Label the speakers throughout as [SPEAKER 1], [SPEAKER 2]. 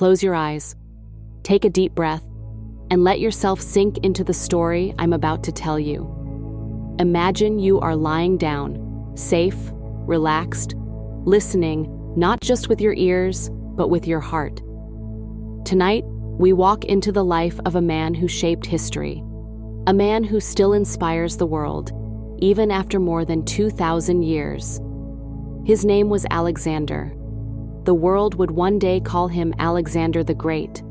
[SPEAKER 1] Close your eyes, take a deep breath, and let yourself sink into the story I'm about to tell you. Imagine you are lying down, safe, relaxed, listening not just with your ears, but with your heart. Tonight, we walk into the life of a man who shaped history, a man who still inspires the world, even after more than 2,000 years. His name was Alexander. The world would one day call him Alexander the Great.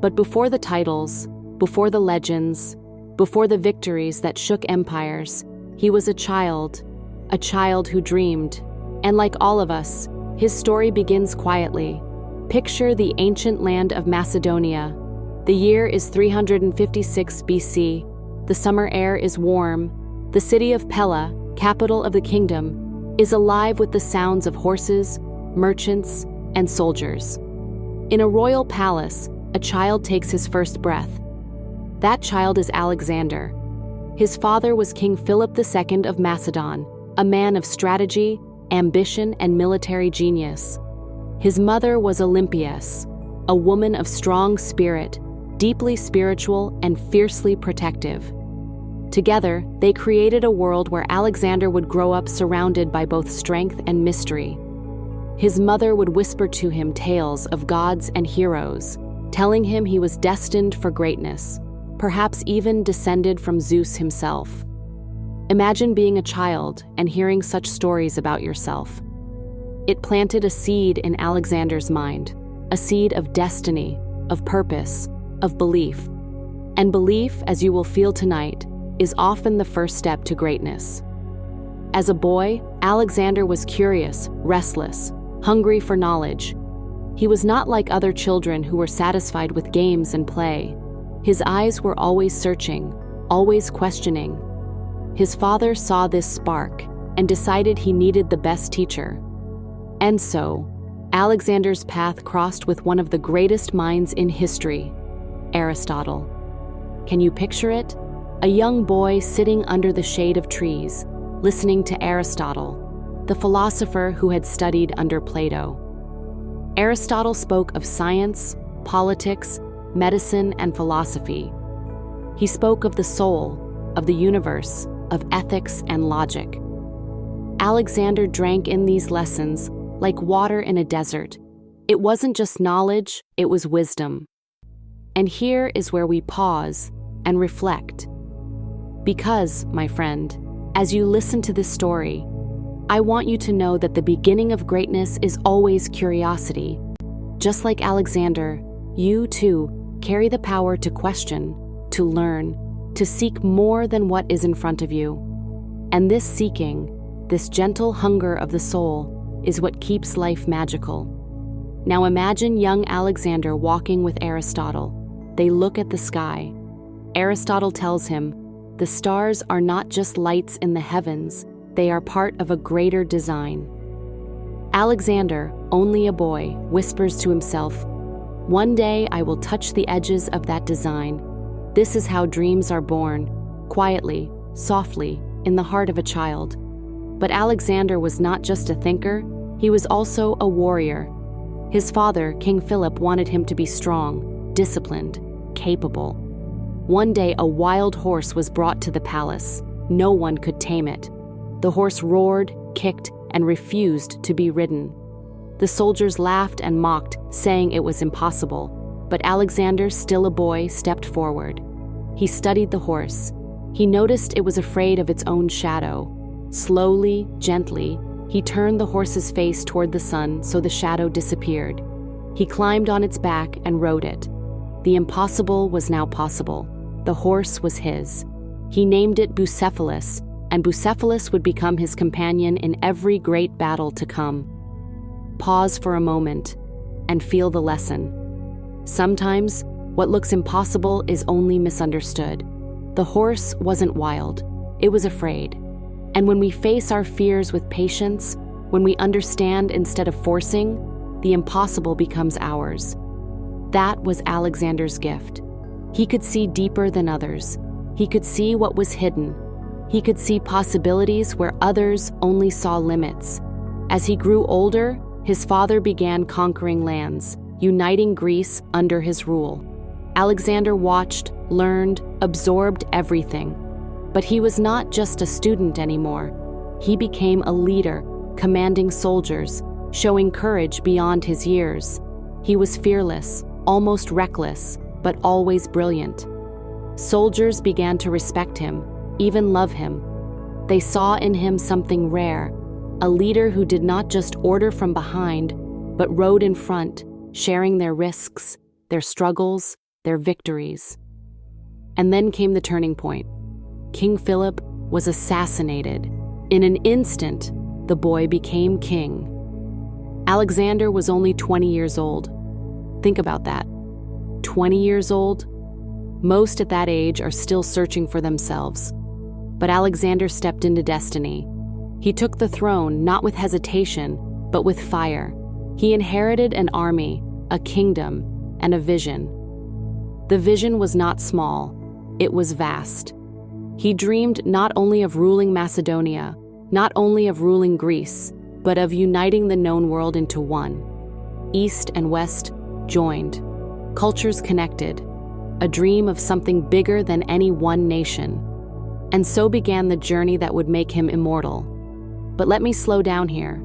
[SPEAKER 1] But before the titles, before the legends, before the victories that shook empires, he was a child who dreamed. And like all of us, his story begins quietly. Picture the ancient land of Macedonia. The year is 356 BC. The summer air is warm. The city of Pella, capital of the kingdom, is alive with the sounds of horses, merchants, and soldiers. In a royal palace, a child takes his first breath. That child is Alexander. His father was King Philip II of Macedon, a man of strategy, ambition, and military genius. His mother was Olympias, a woman of strong spirit, deeply spiritual and fiercely protective. Together, they created a world where Alexander would grow up surrounded by both strength and mystery. His mother would whisper to him tales of gods and heroes, telling him he was destined for greatness, perhaps even descended from Zeus himself. Imagine being a child and hearing such stories about yourself. It planted a seed in Alexander's mind, a seed of destiny, of purpose, of belief. And belief, as you will feel tonight, is often the first step to greatness. As a boy, Alexander was curious, restless, hungry for knowledge. He was not like other children who were satisfied with games and play. His eyes were always searching, always questioning. His father saw this spark and decided he needed the best teacher. And so, Alexander's path crossed with one of the greatest minds in history, Aristotle. Can you picture it? A young boy sitting under the shade of trees, listening to Aristotle, the philosopher who had studied under Plato. Aristotle spoke of science, politics, medicine, and philosophy. He spoke of the soul, of the universe, of ethics and logic. Alexander drank in these lessons like water in a desert. It wasn't just knowledge, it was wisdom. And here is where we pause and reflect. Because, my friend, as you listen to this story, I want you to know that the beginning of greatness is always curiosity. Just like Alexander, you too carry the power to question, to learn, to seek more than what is in front of you. And this seeking, this gentle hunger of the soul, is what keeps life magical. Now imagine young Alexander walking with Aristotle. They look at the sky. Aristotle tells him, "The stars are not just lights in the heavens, they are part of a greater design." Alexander, only a boy, whispers to himself, "One day I will touch the edges of that design." This is how dreams are born, quietly, softly, in the heart of a child. But Alexander was not just a thinker, he was also a warrior. His father, King Philip, wanted him to be strong, disciplined, capable. One day, a wild horse was brought to the palace. No one could tame it. The horse roared, kicked, and refused to be ridden. The soldiers laughed and mocked, saying it was impossible. But Alexander, still a boy, stepped forward. He studied the horse. He noticed it was afraid of its own shadow. Slowly, gently, he turned the horse's face toward the sun so the shadow disappeared. He climbed on its back and rode it. The impossible was now possible. The horse was his. He named it Bucephalus, and Bucephalus would become his companion in every great battle to come. Pause for a moment and feel the lesson. Sometimes, what looks impossible is only misunderstood. The horse wasn't wild, it was afraid. And when we face our fears with patience, when we understand instead of forcing, the impossible becomes ours. That was Alexander's gift. He could see deeper than others. He could see what was hidden. He could see possibilities where others only saw limits. As he grew older, his father began conquering lands, uniting Greece under his rule. Alexander watched, learned, absorbed everything. But he was not just a student anymore. He became a leader, commanding soldiers, showing courage beyond his years. He was fearless, almost reckless, but always brilliant. Soldiers began to respect him, even love him. They saw in him something rare, a leader who did not just order from behind, but rode in front, sharing their risks, their struggles, their victories. And then came the turning point. King Philip was assassinated. In an instant, the boy became king. Alexander was only 20 years old. Think about that. 20 years old? Most at that age are still searching for themselves. But Alexander stepped into destiny. He took the throne not with hesitation, but with fire. He inherited an army, a kingdom, and a vision. The vision was not small, it was vast. He dreamed not only of ruling Macedonia, not only of ruling Greece, but of uniting the known world into one. East and West joined, cultures connected, a dream of something bigger than any one nation. And so began the journey that would make him immortal. But let me slow down here,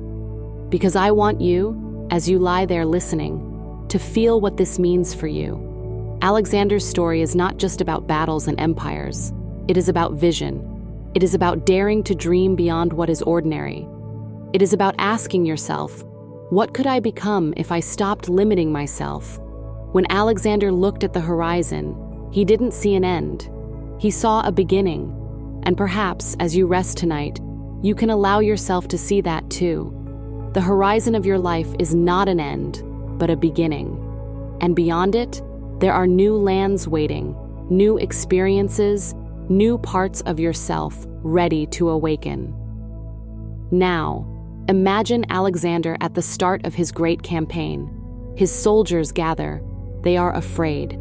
[SPEAKER 1] because I want you, as you lie there listening, to feel what this means for you. Alexander's story is not just about battles and empires. It is about vision. It is about daring to dream beyond what is ordinary. It is about asking yourself, what could I become if I stopped limiting myself? When Alexander looked at the horizon, he didn't see an end. He saw a beginning. And perhaps, as you rest tonight, you can allow yourself to see that too. The horizon of your life is not an end, but a beginning. And beyond it, there are new lands waiting, new experiences, new parts of yourself ready to awaken. Now, imagine Alexander at the start of his great campaign. His soldiers gather. They are afraid.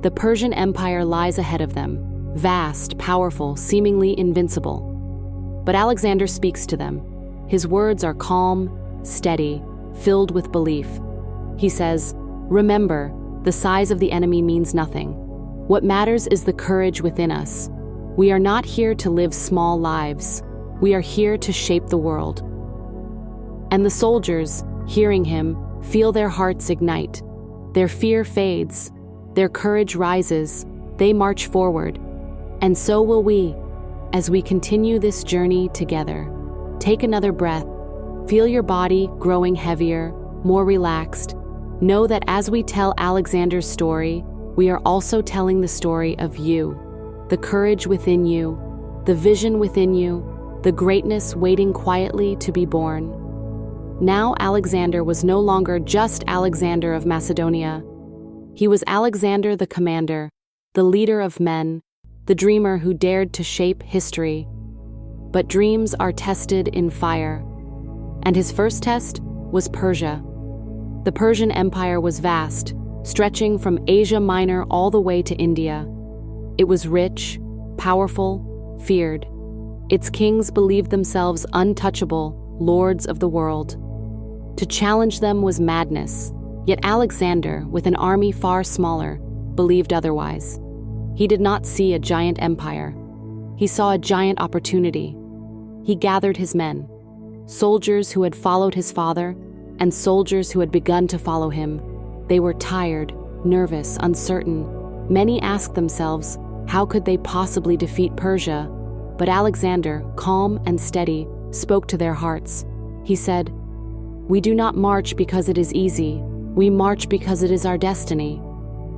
[SPEAKER 1] The Persian Empire lies ahead of them, vast, powerful, seemingly invincible. But Alexander speaks to them. His words are calm, steady, filled with belief. He says, "Remember, the size of the enemy means nothing. What matters is the courage within us. We are not here to live small lives. We are here to shape the world." And the soldiers, hearing him, feel their hearts ignite. Their fear fades. Their courage rises. They march forward. And so will we, as we continue this journey together. Take another breath. Feel your body growing heavier, more relaxed. Know that as we tell Alexander's story, we are also telling the story of you, the courage within you, the vision within you, the greatness waiting quietly to be born. Now Alexander was no longer just Alexander of Macedonia. He was Alexander the commander, the leader of men, the dreamer who dared to shape history. But dreams are tested in fire. And his first test was Persia. The Persian Empire was vast, stretching from Asia Minor all the way to India. It was rich, powerful, feared. Its kings believed themselves untouchable, lords of the world. To challenge them was madness, yet Alexander, with an army far smaller, believed otherwise. He did not see a giant empire. He saw a giant opportunity. He gathered his men, soldiers who had followed his father, and soldiers who had begun to follow him. They were tired, nervous, uncertain. Many asked themselves, how could they possibly defeat Persia? But Alexander, calm and steady, spoke to their hearts. He said, "We do not march because it is easy. We march because it is our destiny.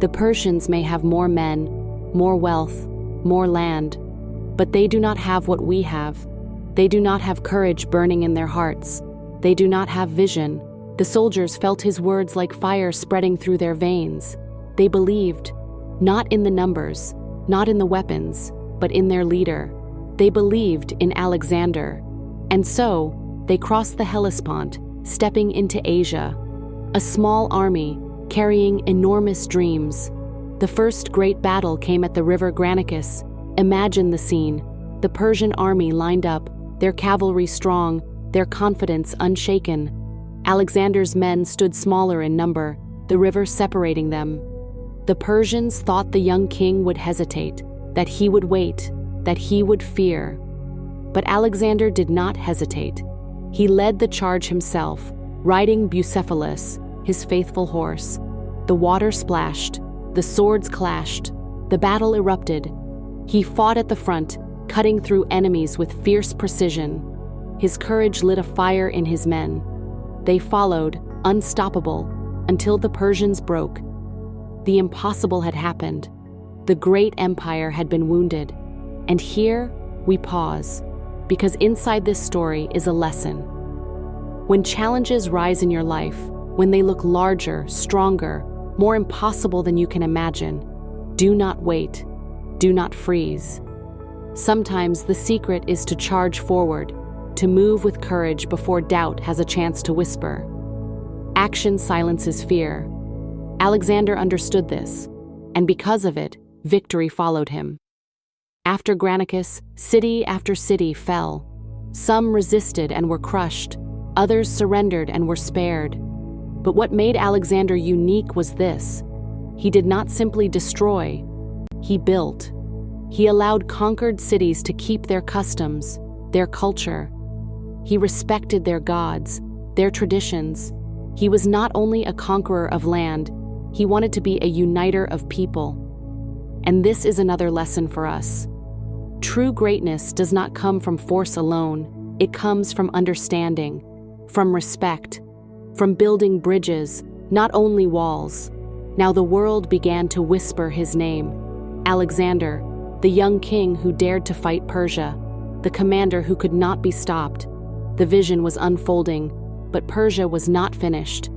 [SPEAKER 1] The Persians may have more men, more wealth, more land, but they do not have what we have. They do not have courage burning in their hearts. They do not have vision." The soldiers felt his words like fire spreading through their veins. They believed, not in the numbers, not in the weapons, but in their leader. They believed in Alexander. And so, they crossed the Hellespont, stepping into Asia. A small army, carrying enormous dreams. The first great battle came at the river Granicus. Imagine the scene. The Persian army lined up, their cavalry strong, their confidence unshaken. Alexander's men stood smaller in number, the river separating them. The Persians thought the young king would hesitate, that he would wait, that he would fear. But Alexander did not hesitate. He led the charge himself, riding Bucephalus, his faithful horse. The water splashed, the swords clashed, the battle erupted. He fought at the front, cutting through enemies with fierce precision. His courage lit a fire in his men. They followed, unstoppable, until the Persians broke. The impossible had happened. The great empire had been wounded. And here we pause, because inside this story is a lesson. When challenges rise in your life, when they look larger, stronger, more impossible than you can imagine, do not wait, do not freeze. Sometimes the secret is to charge forward, to move with courage before doubt has a chance to whisper. Action silences fear. Alexander understood this, and because of it, victory followed him. After Granicus, city after city fell. Some resisted and were crushed, others surrendered and were spared. But what made Alexander unique was this: he did not simply destroy, he built. He allowed conquered cities to keep their customs, their culture. He respected their gods, their traditions. He was not only a conqueror of land, he wanted to be a uniter of people. And this is another lesson for us. True greatness does not come from force alone. It comes from understanding, from respect, from building bridges, not only walls. Now the world began to whisper his name. Alexander, the young king who dared to fight Persia, the commander who could not be stopped. The vision was unfolding, but Persia was not finished.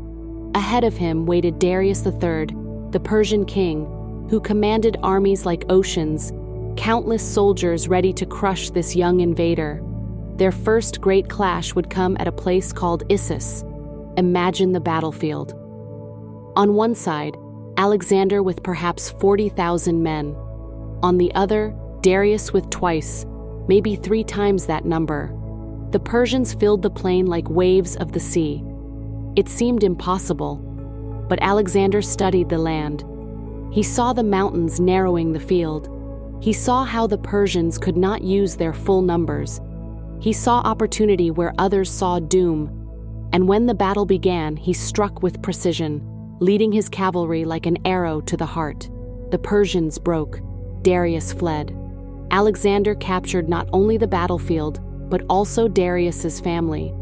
[SPEAKER 1] Ahead of him waited Darius III, the Persian king, who commanded armies like oceans, countless soldiers ready to crush this young invader. Their first great clash would come at a place called Issus. Imagine the battlefield. On one side, Alexander with perhaps 40,000 men. On the other, Darius with twice, maybe 3 times that number. The Persians filled the plain like waves of the sea. It seemed impossible, but Alexander studied the land. He saw the mountains narrowing the field. He saw how the Persians could not use their full numbers. He saw opportunity where others saw doom. And when the battle began, he struck with precision, leading his cavalry like an arrow to the heart. The Persians broke. Darius fled. Alexander captured not only the battlefield, but also Darius's family.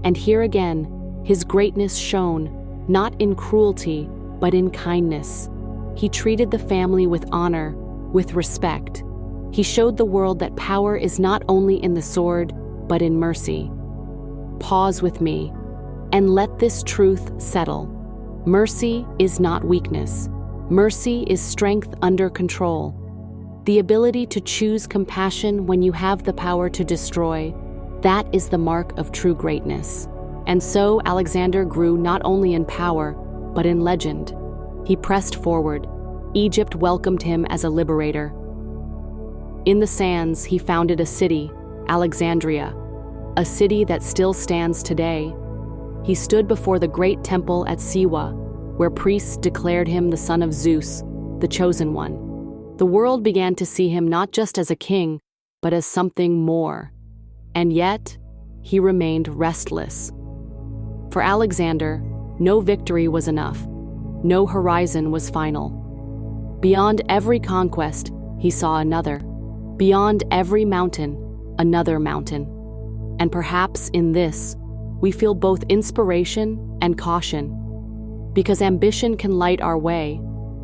[SPEAKER 1] And here again, his greatness shone, not in cruelty, but in kindness. He treated the family with honor, with respect. He showed the world that power is not only in the sword, but in mercy. Pause with me, and let this truth settle. Mercy is not weakness. Mercy is strength under control. The ability to choose compassion when you have the power to destroy, that is the mark of true greatness. And so Alexander grew not only in power, but in legend. He pressed forward. Egypt welcomed him as a liberator. In the sands, he founded a city, Alexandria, a city that still stands today. He stood before the great temple at Siwa, where priests declared him the son of Zeus, the chosen one. The world began to see him not just as a king, but as something more. And yet, he remained restless. For Alexander, no victory was enough. No horizon was final. Beyond every conquest, he saw another. Beyond every mountain, another mountain. And perhaps in this, we feel both inspiration and caution. Because ambition can light our way,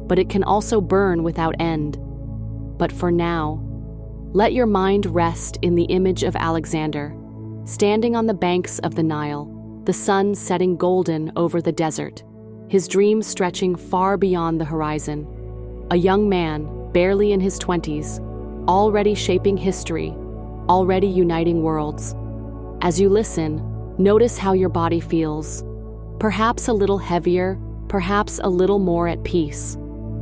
[SPEAKER 1] but it can also burn without end. But for now, let your mind rest in the image of Alexander, standing on the banks of the Nile, the sun setting golden over the desert, his dreams stretching far beyond the horizon. A young man, barely in his 20s, already shaping history, already uniting worlds. As you listen, notice how your body feels. Perhaps a little heavier, perhaps a little more at peace.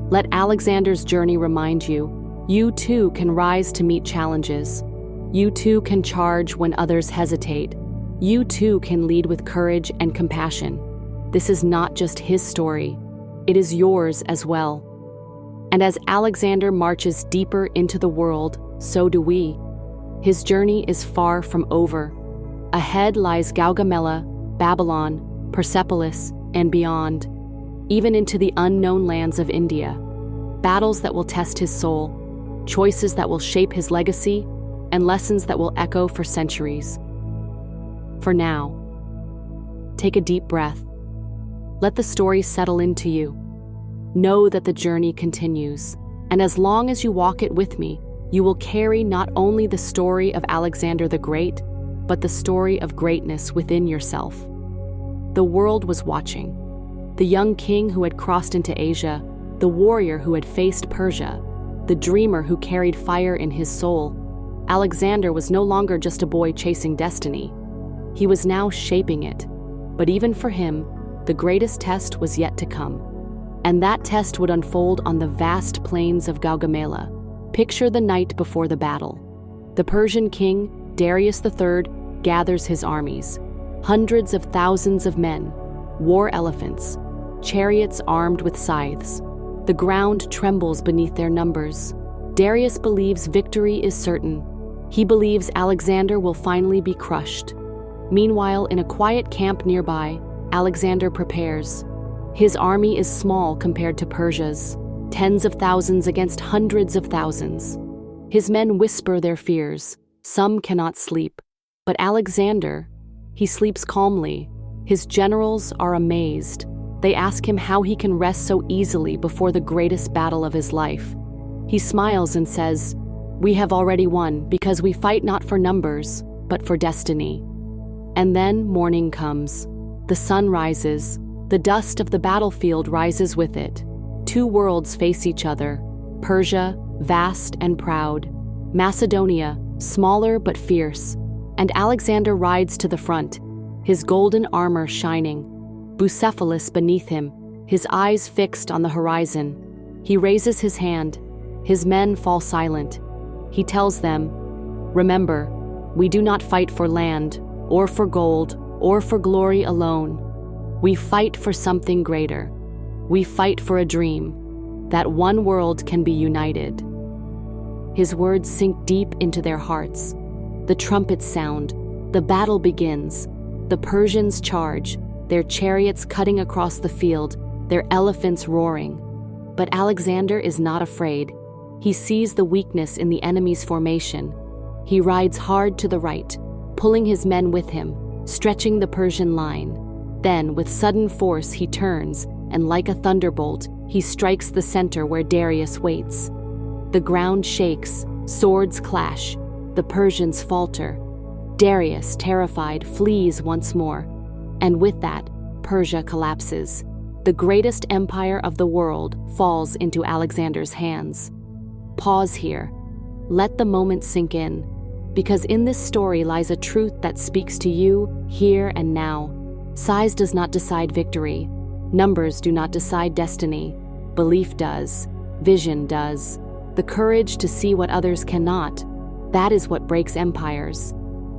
[SPEAKER 1] Let Alexander's journey remind you, you too can rise to meet challenges. You too can charge when others hesitate. You too can lead with courage and compassion. This is not just his story. it is yours as well. And as Alexander marches deeper into the world, so do we. His journey is far from over. Ahead lies Gaugamela, Babylon, Persepolis, and beyond, even into the unknown lands of India. Battles that will test his soul, choices that will shape his legacy, and lessons that will echo for centuries. For now, take a deep breath. Let the story settle into you. Know that the journey continues, and as long as you walk it with me, you will carry not only the story of Alexander the Great, but the story of greatness within yourself. The world was watching. The young king who had crossed into Asia, the warrior who had faced Persia, the dreamer who carried fire in his soul. Alexander was no longer just a boy chasing destiny. He was now shaping it. But even for him, the greatest test was yet to come. And that test would unfold on the vast plains of Gaugamela. Picture the night before the battle. The Persian king, Darius III, gathers his armies. Hundreds of thousands of men, war elephants, chariots armed with scythes. The ground trembles beneath their numbers. Darius believes victory is certain. He believes Alexander will finally be crushed. Meanwhile, in a quiet camp nearby, Alexander prepares. His army is small compared to Persia's, tens of thousands against hundreds of thousands. His men whisper their fears. Some cannot sleep. But Alexander, he sleeps calmly. His generals are amazed. They ask him how he can rest so easily before the greatest battle of his life. He smiles and says, "We have already won because we fight not for numbers, but for destiny." And then morning comes. The sun rises. The dust of the battlefield rises with it. Two worlds face each other. Persia, vast and proud. Macedonia, smaller but fierce. And Alexander rides to the front, his golden armor shining. Bucephalus beneath him, his eyes fixed on the horizon. He raises his hand. His men fall silent. He tells them, "Remember, we do not fight for land, or for gold, or for glory alone. We fight for something greater. We fight for a dream, that one world can be united." His words sink deep into their hearts. The trumpets sound. The battle begins. The Persians charge, their chariots cutting across the field, their elephants roaring. But Alexander is not afraid. He sees the weakness in the enemy's formation. He rides hard to the right, pulling his men with him, stretching the Persian line. Then, with sudden force, he turns, and like a thunderbolt, he strikes the center where Darius waits. The ground shakes, swords clash, the Persians falter. Darius, terrified, flees once more. And with that, Persia collapses. The greatest empire of the world falls into Alexander's hands. Pause here. Let the moment sink in, because in this story lies a truth that speaks to you here and now. Size does not decide victory. Numbers do not decide destiny. Belief does. Vision does. The courage to see what others cannot. That is what breaks empires.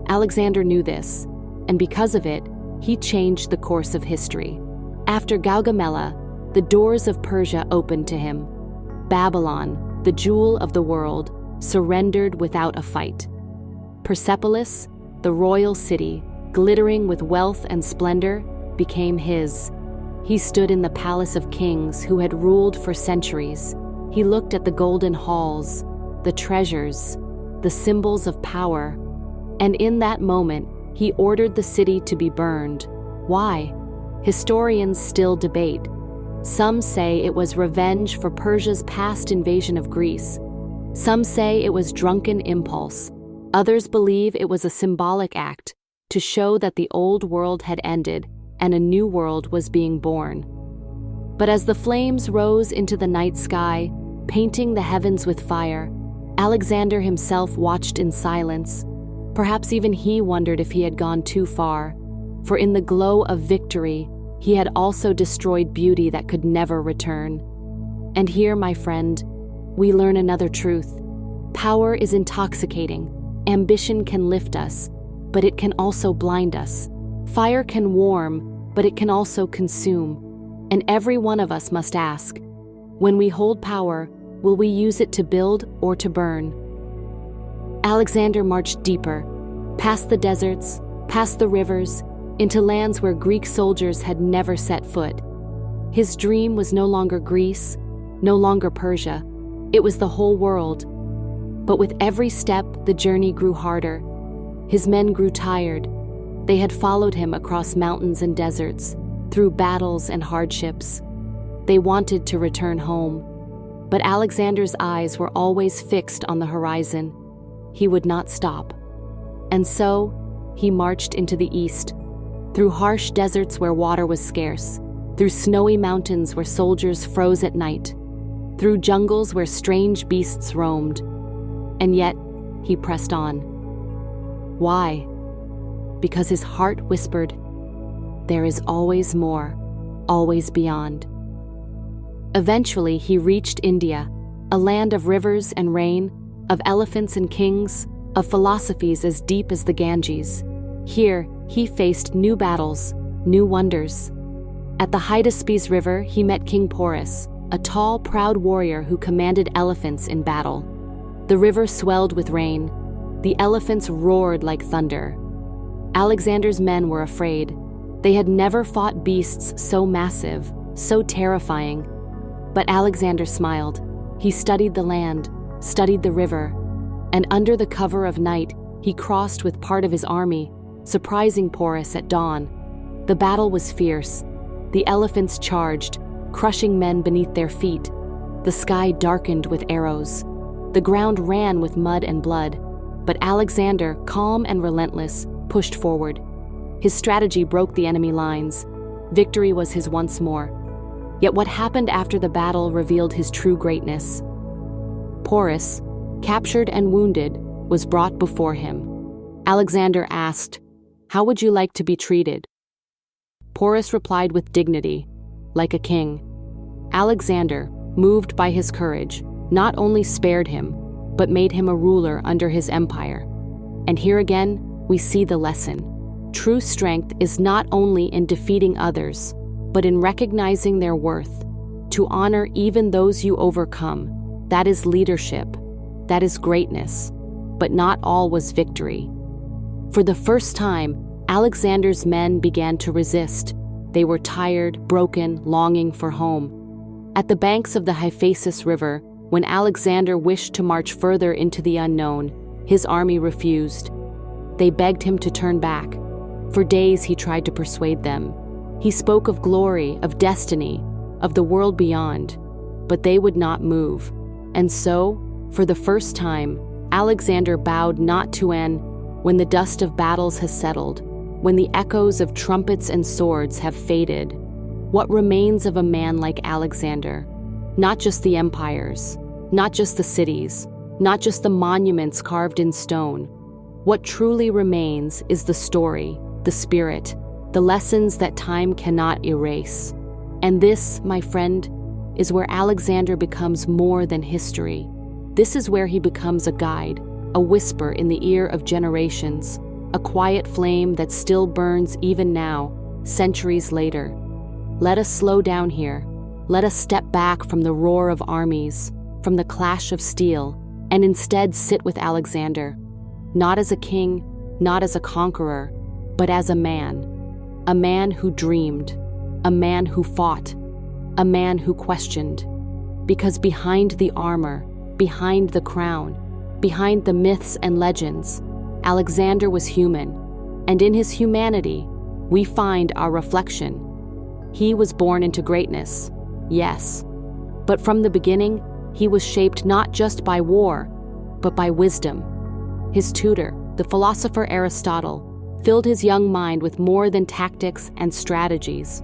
[SPEAKER 1] Alexander knew this, and because of it, he changed the course of history. After Gaugamela, the doors of Persia opened to him. Babylon, the jewel of the world, surrendered without a fight. Persepolis, the royal city, glittering with wealth and splendor, became his. He stood in the palace of kings who had ruled for centuries. He looked at the golden halls, the treasures, the symbols of power, and in that moment, he ordered the city to be burned. Why? Historians still debate. Some say it was revenge for Persia's past invasion of Greece. Some say it was drunken impulse. Others believe it was a symbolic act to show that the old world had ended and a new world was being born. But as the flames rose into the night sky, painting the heavens with fire, Alexander himself watched in silence. Perhaps even he wondered if he had gone too far, for in the glow of victory, he had also destroyed beauty that could never return. And here, my friend, we learn another truth. Power is intoxicating. Ambition can lift us, but it can also blind us. Fire can warm, but it can also consume. And every one of us must ask, when we hold power, will we use it to build or to burn? Alexander marched deeper, past the deserts, past the rivers, into lands where Greek soldiers had never set foot. His dream was no longer Greece, no longer Persia. It was the whole world. But with every step, the journey grew harder. His men grew tired. They had followed him across mountains and deserts, through battles and hardships. They wanted to return home. But Alexander's eyes were always fixed on the horizon. He would not stop. And so, he marched into the east, through harsh deserts where water was scarce, through snowy mountains where soldiers froze at night, through jungles where strange beasts roamed. And yet, he pressed on. Why? Because his heart whispered, there is always more, always beyond. Eventually, he reached India, a land of rivers and rain, of elephants and kings, of philosophies as deep as the Ganges. Here, he faced new battles, new wonders. At the Hydaspes River, he met King Porus, a tall, proud warrior who commanded elephants in battle. The river swelled with rain. The elephants roared like thunder. Alexander's men were afraid. They had never fought beasts so massive, so terrifying. But Alexander smiled. He studied the land, studied the river, and under the cover of night, he crossed with part of his army, surprising Porus at dawn. The battle was fierce. The elephants charged, crushing men beneath their feet. The sky darkened with arrows. The ground ran with mud and blood. But Alexander, calm and relentless, pushed forward. His strategy broke the enemy lines. Victory was his once more. Yet what happened after the battle revealed his true greatness. Porus, captured and wounded, was brought before him. Alexander asked, "How would you like to be treated?" Porus replied with dignity, like a king. Alexander, moved by his courage, not only spared him, but made him a ruler under his empire. And here again, we see the lesson. True strength is not only in defeating others, but in recognizing their worth. To honor even those you overcome, that is leadership, that is greatness. But not all was victory. For the first time, Alexander's men began to resist. They were tired, broken, longing for home. At the banks of the Hyphasis River, when Alexander wished to march further into the unknown, his army refused. They begged him to turn back. For days he tried to persuade them. He spoke of glory, of destiny, of the world beyond, but they would not move. And so, for the first time, Alexander bowed not to an when the dust of battles has settled, when the echoes of trumpets and swords have faded. What remains of a man like Alexander? Not just the empires, not just the cities, not just the monuments carved in stone. What truly remains is the story, the spirit, the lessons that time cannot erase. And this, my friend, is where Alexander becomes more than history. This is where he becomes a guide, a whisper in the ear of generations, a quiet flame that still burns even now, centuries later. Let us slow down here. Let us step back from the roar of armies, from the clash of steel, and instead sit with Alexander, not as a king, not as a conqueror, but as a man who dreamed, a man who fought, a man who questioned. Because behind the armor, behind the crown, behind the myths and legends, Alexander was human, and in his humanity, we find our reflection. He was born into greatness, yes, but from the beginning, he was shaped not just by war, but by wisdom. His tutor, the philosopher Aristotle, filled his young mind with more than tactics and strategies.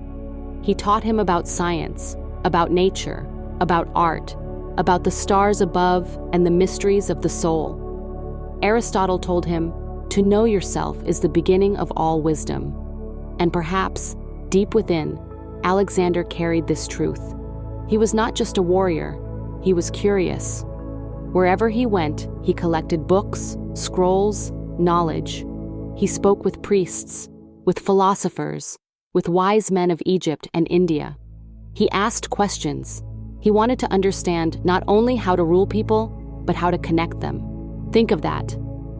[SPEAKER 1] He taught him about science, about nature, about art, about the stars above and the mysteries of the soul. Aristotle told him, to know yourself is the beginning of all wisdom. And perhaps, deep within, Alexander carried this truth. He was not just a warrior, he was curious. Wherever he went, he collected books, scrolls, knowledge. He spoke with priests, with philosophers, with wise men of Egypt and India. He asked questions. He wanted to understand not only how to rule people, but how to connect them. Think of that.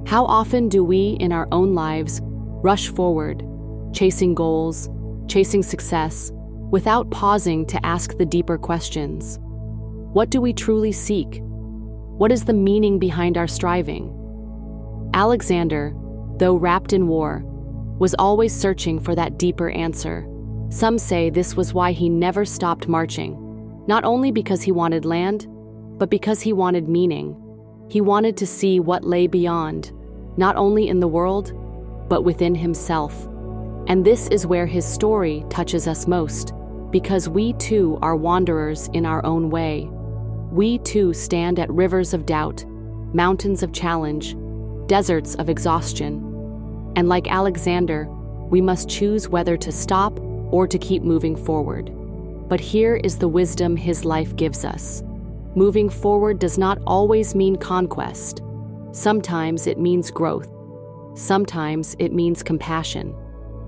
[SPEAKER 1] How often do we, in our own lives, rush forward, chasing goals, chasing success, without pausing to ask the deeper questions? What do we truly seek? What is the meaning behind our striving? Alexander, though wrapped in war, was always searching for that deeper answer. Some say this was why he never stopped marching, not only because he wanted land, but because he wanted meaning. He wanted to see what lay beyond, not only in the world, but within himself. And this is where his story touches us most, because we too are wanderers in our own way. We too stand at rivers of doubt, mountains of challenge, deserts of exhaustion. And like Alexander, we must choose whether to stop or to keep moving forward. But here is the wisdom his life gives us. Moving forward does not always mean conquest. Sometimes it means growth. Sometimes it means compassion.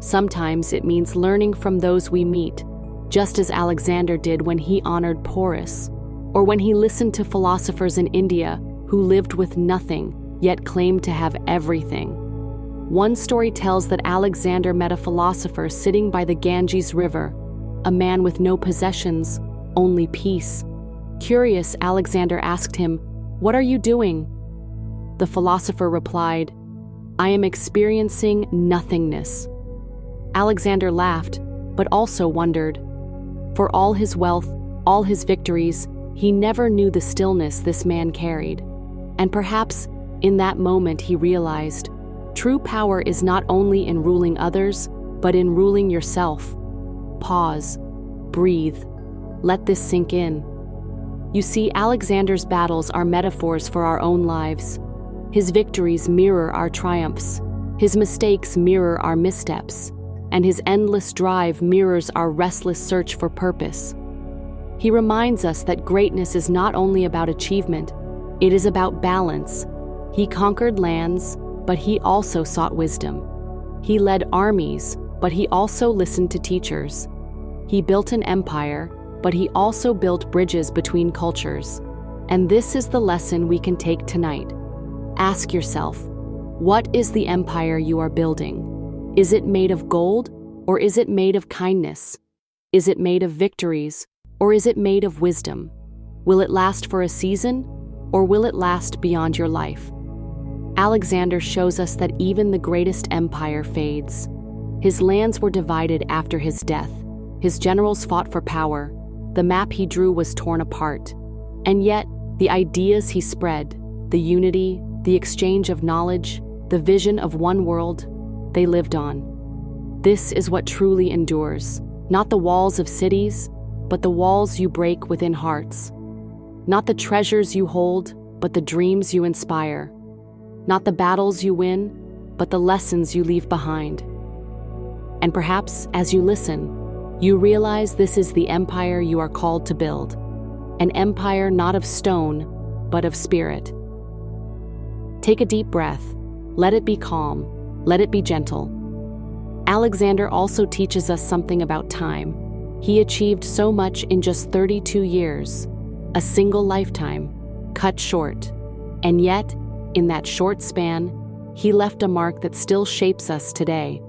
[SPEAKER 1] Sometimes it means learning from those we meet, just as Alexander did when he honored Porus, or when he listened to philosophers in India who lived with nothing, yet claimed to have everything. One story tells that Alexander met a philosopher sitting by the Ganges River, a man with no possessions, only peace. Curious, Alexander asked him, "What are you doing?" The philosopher replied, "I am experiencing nothingness." Alexander laughed, but also wondered. For all his wealth, all his victories, he never knew the stillness this man carried. And perhaps, in that moment he realized, true power is not only in ruling others, but in ruling yourself. Pause. Breathe. Let this sink in. You see, Alexander's battles are metaphors for our own lives. His victories mirror our triumphs. His mistakes mirror our missteps. And his endless drive mirrors our restless search for purpose. He reminds us that greatness is not only about achievement, it is about balance. He conquered lands, but he also sought wisdom. He led armies, but he also listened to teachers. He built an empire, but he also built bridges between cultures. And this is the lesson we can take tonight. Ask yourself, what is the empire you are building? Is it made of gold, or is it made of kindness? Is it made of victories, or is it made of wisdom? Will it last for a season, or will it last beyond your life? Alexander shows us that even the greatest empire fades. His lands were divided after his death. His generals fought for power. The map he drew was torn apart. And yet, the ideas he spread, the unity, the exchange of knowledge, the vision of one world, they lived on. This is what truly endures, not the walls of cities, but the walls you break within hearts. Not the treasures you hold, but the dreams you inspire. Not the battles you win, but the lessons you leave behind. And perhaps, as you listen, you realize this is the empire you are called to build. An empire not of stone, but of spirit. Take a deep breath. Let it be calm. Let it be gentle. Alexander also teaches us something about time. He achieved so much in just 32 years, a single lifetime, cut short. And yet, in that short span, he left a mark that still shapes us today.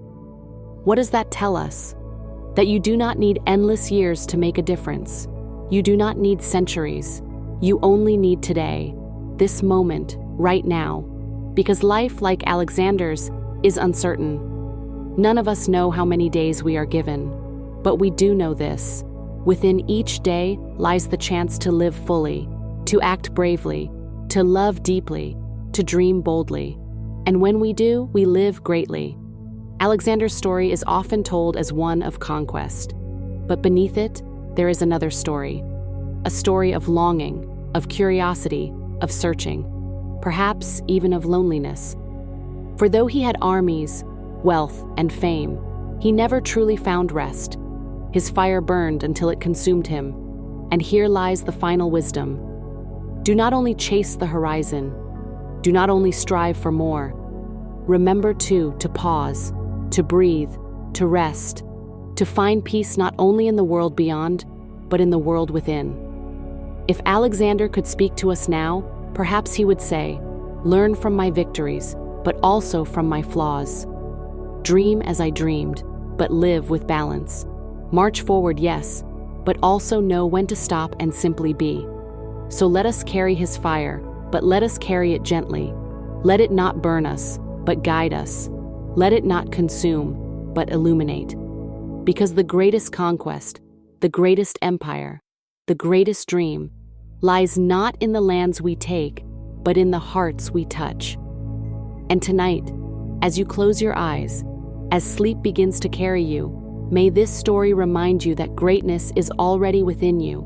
[SPEAKER 1] What does that tell us? That you do not need endless years to make a difference. You do not need centuries. You only need today, this moment, right now. Because life, like Alexander's, is uncertain. None of us know how many days we are given. But we do know this. Within each day lies the chance to live fully, to act bravely, to love deeply, to dream boldly. And when we do, we live greatly. Alexander's story is often told as one of conquest. But beneath it, there is another story. A story of longing, of curiosity, of searching, perhaps even of loneliness. For though he had armies, wealth, and fame, he never truly found rest. His fire burned until it consumed him. And here lies the final wisdom. Do not only chase the horizon. Do not only strive for more. Remember too to pause, to breathe, to rest, to find peace not only in the world beyond, but in the world within. If Alexander could speak to us now, perhaps he would say, "Learn from my victories, but also from my flaws. Dream as I dreamed, but live with balance. March forward, yes, but also know when to stop and simply be." So let us carry his fire, but let us carry it gently. Let it not burn us, but guide us. Let it not consume, but illuminate. Because the greatest conquest, the greatest empire, the greatest dream, lies not in the lands we take, but in the hearts we touch. And tonight, as you close your eyes, as sleep begins to carry you, may this story remind you that greatness is already within you,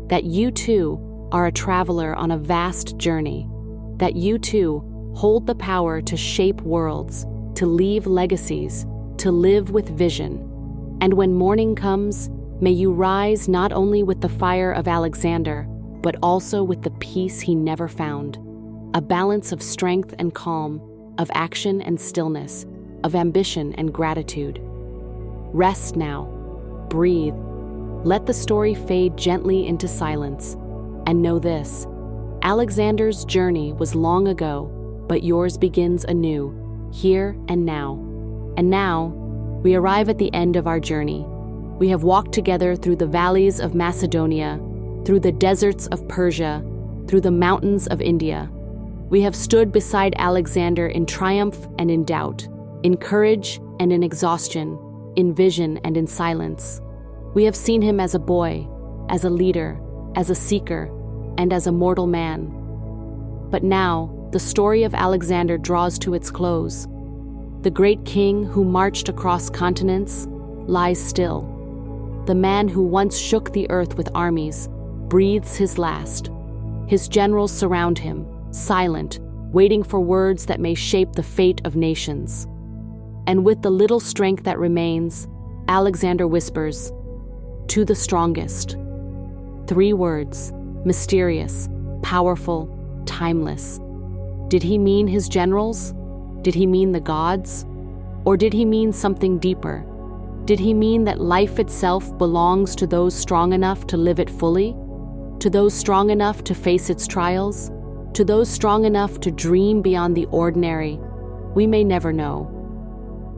[SPEAKER 1] that you too are a traveler on a vast journey, that you too hold the power to shape worlds, to leave legacies, to live with vision. And when morning comes, may you rise not only with the fire of Alexander, but also with the peace he never found, a balance of strength and calm, of action and stillness, of ambition and gratitude. Rest now, breathe, let the story fade gently into silence, and know this: Alexander's journey was long ago, but yours begins anew, here and now. And now, we arrive at the end of our journey. We have walked together through the valleys of Macedonia, through the deserts of Persia, through the mountains of India. We have stood beside Alexander in triumph and in doubt, in courage and in exhaustion, in vision and in silence. We have seen him as a boy, as a leader, as a seeker, and as a mortal man. But now, the story of Alexander draws to its close. The great king who marched across continents lies still. The man who once shook the earth with armies breathes his last. His generals surround him, silent, waiting for words that may shape the fate of nations. And with the little strength that remains, Alexander whispers, "To the strongest." 3 words, mysterious, powerful, timeless. Did he mean his generals? Did he mean the gods? Or did he mean something deeper? Did he mean that life itself belongs to those strong enough to live it fully? To those strong enough to face its trials? To those strong enough to dream beyond the ordinary? We may never know.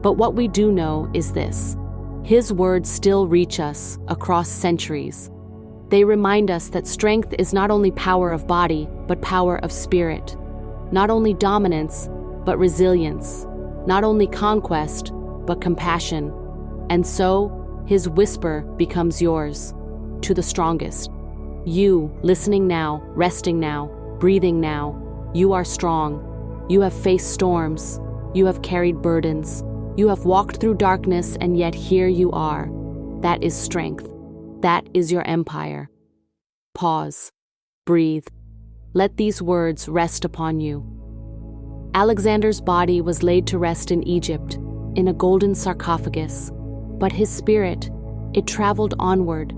[SPEAKER 1] But what we do know is this: his words still reach us across centuries. They remind us that strength is not only power of body, but power of spirit. Not only dominance, but resilience. Not only conquest, but compassion. And so, his whisper becomes yours, to the strongest. You, listening now, resting now, breathing now, you are strong. You have faced storms. You have carried burdens. You have walked through darkness, and yet here you are. That is strength. That is your empire. Pause. Breathe. Let these words rest upon you. Alexander's body was laid to rest in Egypt, in a golden sarcophagus, but his spirit, it traveled onward,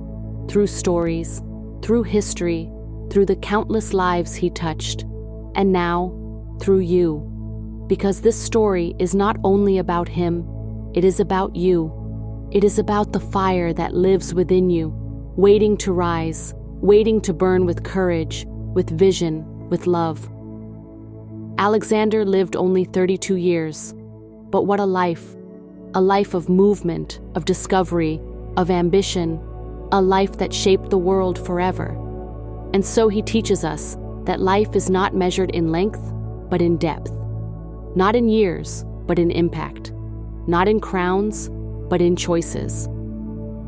[SPEAKER 1] through stories, through history, through the countless lives he touched, and now, through you. Because this story is not only about him, it is about you. It is about the fire that lives within you, waiting to rise, waiting to burn with courage, with vision, with love. Alexander lived only 32 years, but what a life! A life of movement, of discovery, of ambition, a life that shaped the world forever. And so he teaches us that life is not measured in length, but in depth. Not in years, but in impact. Not in crowns, but in choices.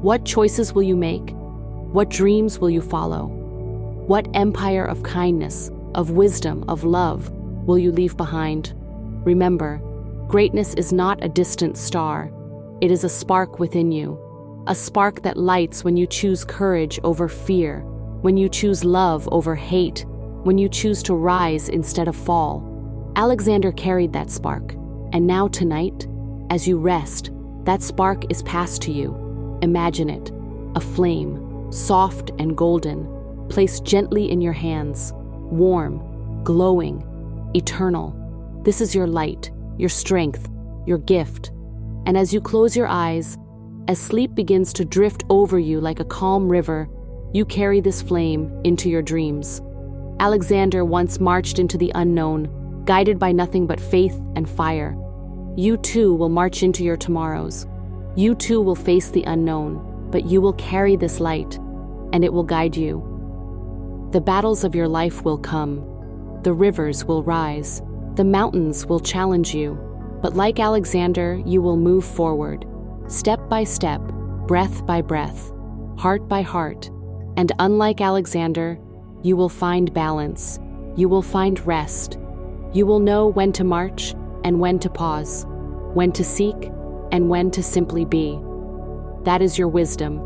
[SPEAKER 1] What choices will you make? What dreams will you follow? What empire of kindness, of wisdom, of love will you leave behind? Remember, greatness is not a distant star. It is a spark within you. A spark that lights when you choose courage over fear, when you choose love over hate, when you choose to rise instead of fall. Alexander carried that spark, and now tonight, as you rest, that spark is passed to you. Imagine it, a flame, soft and golden, placed gently in your hands, warm, glowing, eternal. This is your light, your strength, your gift. And as you close your eyes, as sleep begins to drift over you like a calm river, You carry this flame into your dreams. Alexander once marched into the unknown, guided by nothing but faith and fire. You too will march into your tomorrows. You too will face the unknown, but you will carry this light, and it will guide you. The battles of your life will come. The rivers will rise. The mountains will challenge you. But like Alexander, you will move forward, step by step, breath by breath, heart by heart. And unlike Alexander, you will find balance. You will find rest. You will know when to march and when to pause, when to seek and when to simply be. That is your wisdom.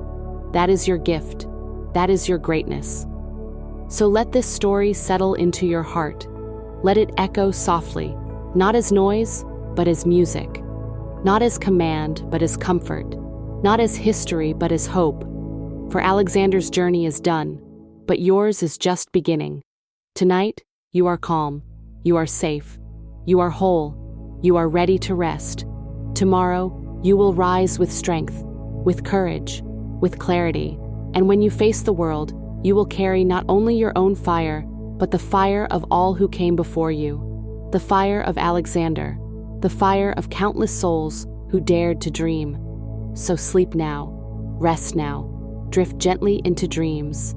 [SPEAKER 1] That is your gift. That is your greatness. So let this story settle into your heart. Let it echo softly, not as noise, but as music. Not as command, but as comfort. Not as history, but as hope. For Alexander's journey is done, but yours is just beginning. Tonight, you are calm. You are safe. You are whole. You are ready to rest. Tomorrow, you will rise with strength, with courage, with clarity. And when you face the world, you will carry not only your own fire, but the fire of all who came before you. The fire of Alexander. The fire of countless souls who dared to dream. So sleep now. Rest now. Drift gently into dreams.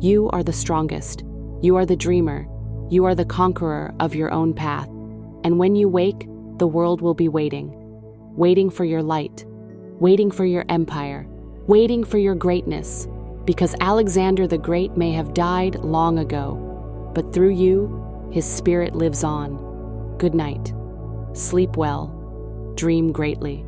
[SPEAKER 1] You are the strongest. You are the dreamer. You are the conqueror of your own path. And when you wake, the world will be waiting. Waiting for your light. Waiting for your empire. Waiting for your greatness. Because Alexander the Great may have died long ago, but through you, his spirit lives on. Good night. Sleep well. Dream greatly.